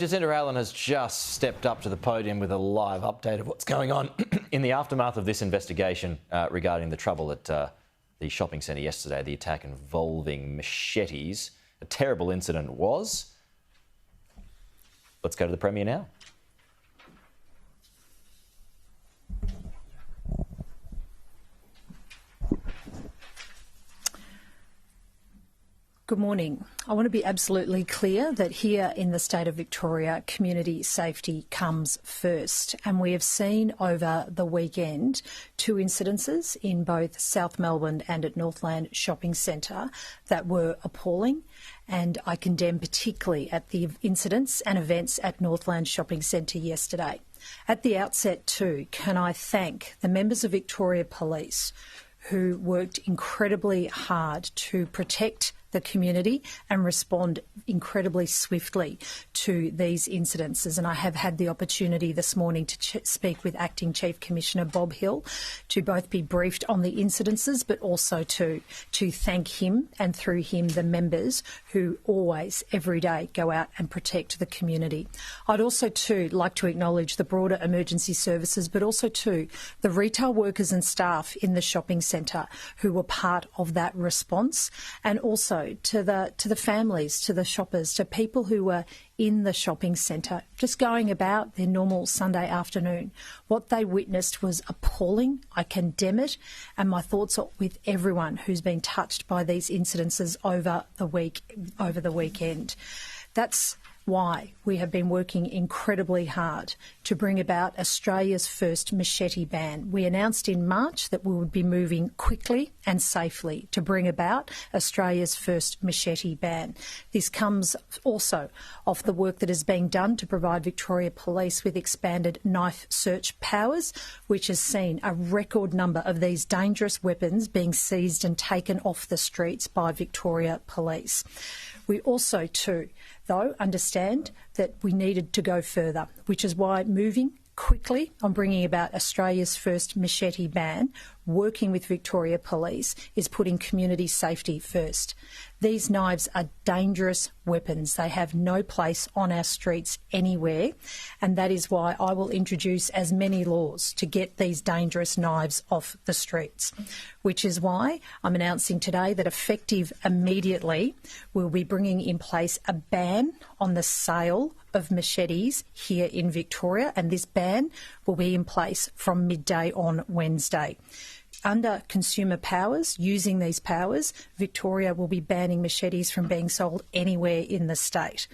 Jacinta Allan has just stepped up to the podium with a live update of what's going on in the aftermath of this investigation regarding the trouble at the shopping centre yesterday, the attack involving machetes. A terrible incident it was. Let's go to the Premier now. Good morning. I want to be absolutely clear that here in the state of Victoria, community safety comes first. And we have seen over the weekend 2 incidences in both South Melbourne and at Northland Shopping Centre that were appalling. And I condemn particularly at the incidents and events at Northland Shopping Centre yesterday. At the outset too, can I thank the members of Victoria Police who worked incredibly hard to protect the community and respond incredibly swiftly to these incidences. And I have had the opportunity this morning to speak with Acting Chief Commissioner Bob Hill to both be briefed on the incidences but also to thank him and through him the members who always, every day, go out and protect the community. I'd also too like to acknowledge the broader emergency services but also too the retail workers and staff in the shopping centre who were part of that response, and also to the families, to the shoppers, to people who were in the shopping centre just going about their normal Sunday afternoon. What they witnessed was appalling. I condemn it, and my thoughts are with everyone who's been touched by these incidences over the weekend. That's why we have been working incredibly hard to bring about Australia's first machete ban. We announced in March that we would be moving quickly and safely to bring about Australia's first machete ban. This comes also off the work that is being done to provide Victoria Police with expanded knife search powers, which has seen a record number of these dangerous weapons being seized and taken off the streets by Victoria Police. We also too, though, understand that we needed to go further, which is why moving quickly on bringing about Australia's first machete ban, working with Victoria Police, is putting community safety first. These knives are dangerous weapons. They have no place on our streets anywhere, and that is why I will introduce as many laws to get these dangerous knives off the streets, which is why I'm announcing today that effective immediately we'll be bringing in place a ban on the sale of machetes here in Victoria, and this ban will be in place from midday on Wednesday. Under consumer powers, using these powers, Victoria will be banning machetes from being sold anywhere in the state.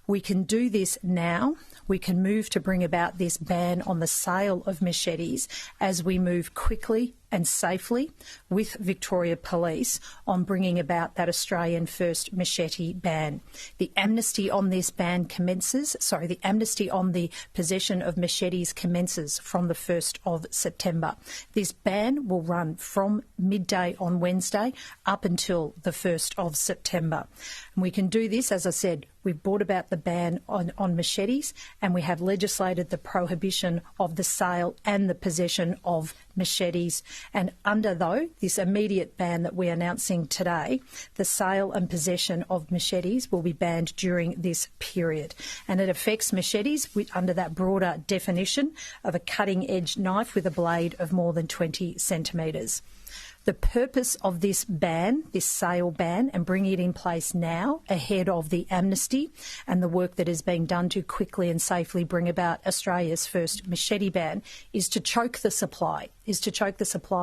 We can do this now. We can move to bring about this ban on the sale of machetes as we move quickly and safely with Victoria Police on bringing about that Australian first machete ban. The amnesty on this ban the amnesty on the possession of machetes commences from the 1st of September. This ban will run from midday on Wednesday up until the 1st of September. And we can do this, as I said, we've brought about the ban on machetes, and we have legislated the prohibition of the sale and the possession of machetes. And under, though, this immediate ban that we're announcing today, the sale and possession of machetes will be banned during this period. And it affects machetes under that broader definition of a cutting-edge knife with a blade of more than 20 centimetres. The purpose of this ban, this sale ban, and bringing it in place now ahead of the amnesty and the work that is being done to quickly and safely bring about Australia's first machete ban is to choke the supply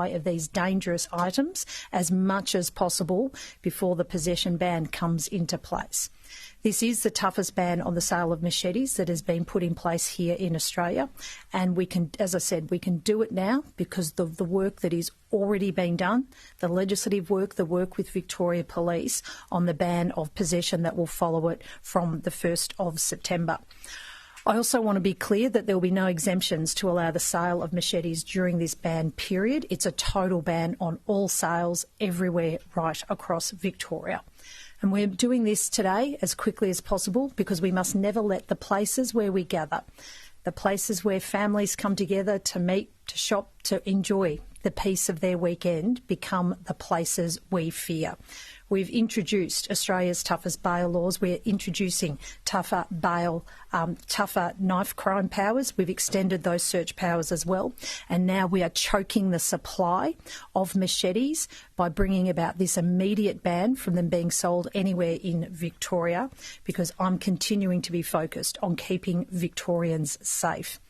of these dangerous items as much as possible before the possession ban comes into place. This is the toughest ban on the sale of machetes that has been put in place here in Australia, and we can, as I said, we can do it now because of the work that is already being done, the legislative work, the work with Victoria Police on the ban of possession that will follow it from the 1st of September. I also want to be clear that there will be no exemptions to allow the sale of machetes during this ban period. It's a total ban on all sales everywhere right across Victoria. And we're doing this today as quickly as possible because we must never let the places where we gather, the places where families come together to meet, to shop, to enjoy the peace of their weekend become the places we fear. We've introduced Australia's toughest bail laws. We're introducing tougher knife crime powers. We've extended those search powers as well. And now we are choking the supply of machetes by bringing about this immediate ban from them being sold anywhere in Victoria, because I'm continuing to be focused on keeping Victorians safe.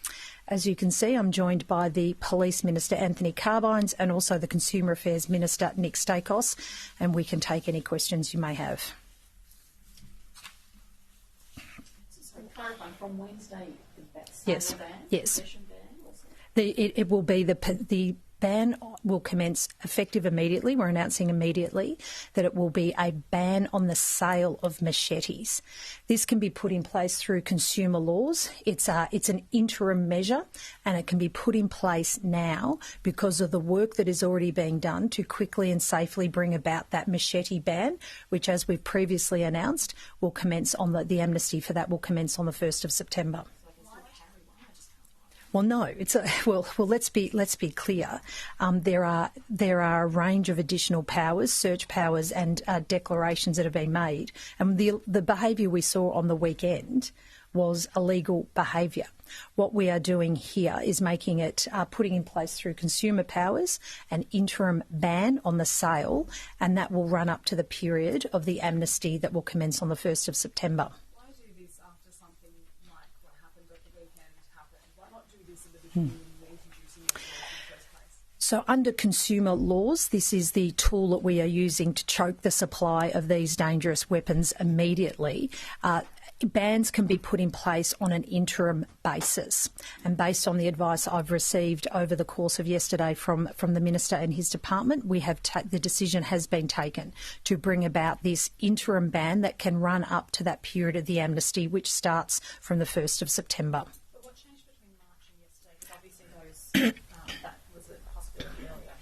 As you can see, I'm joined by the Police Minister, Anthony Carbines, and also the Consumer Affairs Minister, Nick Stakos, and we can take any questions you may have. So clarifying, from Wednesday, that's Yes, ban? yes. Possession ban also? It will be the ban will commence effective immediately. We're announcing immediately that it will be a ban on the sale of machetes. This can be put in place through consumer laws. It's an interim measure, and it can be put in place now because of the work that is already being done to quickly and safely bring about that machete ban, which, as we've previously announced, will commence on the amnesty for that will commence on the 1st of September. Well, no. Let's be clear. There are a range of additional powers, search powers, and declarations that have been made. And the behaviour we saw on the weekend was illegal behaviour. What we are doing here is making it, putting in place through consumer powers, an interim ban on the sale, and that will run up to the period of the amnesty that will commence on the 1st of September. So under consumer laws, this is the tool that we are using to choke the supply of these dangerous weapons immediately. Bans can be put in place on an interim basis. And based on the advice I've received over the course of yesterday from the Minister and his department, the decision has been taken to bring about this interim ban that can run up to that period of the amnesty, which starts from the 1st of September. But what changed between March and yesterday? Because obviously that was a possibility earlier.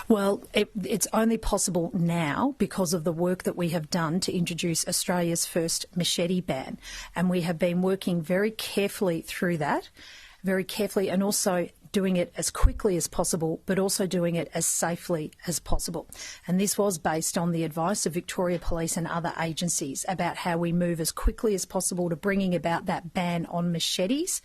Well, it's only possible now because of the work that we have done to introduce Australia's first machete ban. And we have been working very carefully through that, and also doing it as quickly as possible, but also doing it as safely as possible. And this was based on the advice of Victoria Police and other agencies about how we move as quickly as possible to bringing about that ban on machetes.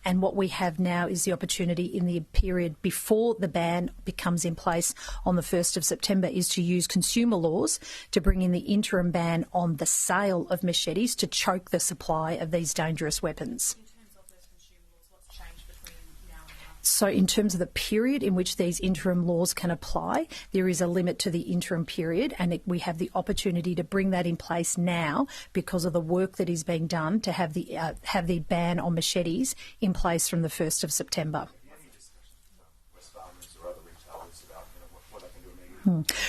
And what we have now is the opportunity in the period before the ban becomes in place on the 1st of September is to use consumer laws to bring in the interim ban on the sale of machetes to choke the supply of these dangerous weapons. So in terms of the period in which these interim laws can apply, there is a limit to the interim period, and we have the opportunity to bring that in place now because of the work that is being done to have the ban on machetes in place from the 1st of September.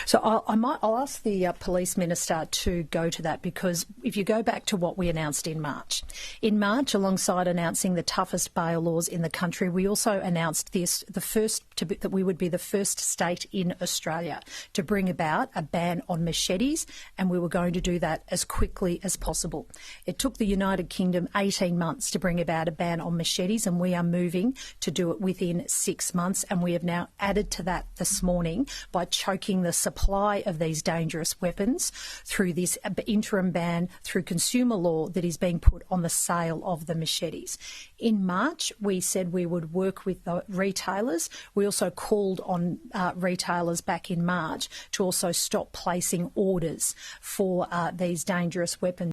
So I'll ask the Police Minister to go to that, because if you go back to what we announced in March, alongside announcing the toughest bail laws in the country, we also announced that we would be the first state in Australia to bring about a ban on machetes, and we were going to do that as quickly as possible. It took the United Kingdom 18 months to bring about a ban on machetes, and we are moving to do it within 6 months, and we have now added to that this morning by choking the supply of these dangerous weapons through this interim ban through consumer law that is being put on the sale of the machetes. In March, we said we would work with the retailers. We also called on retailers back in March to also stop placing orders for these dangerous weapons.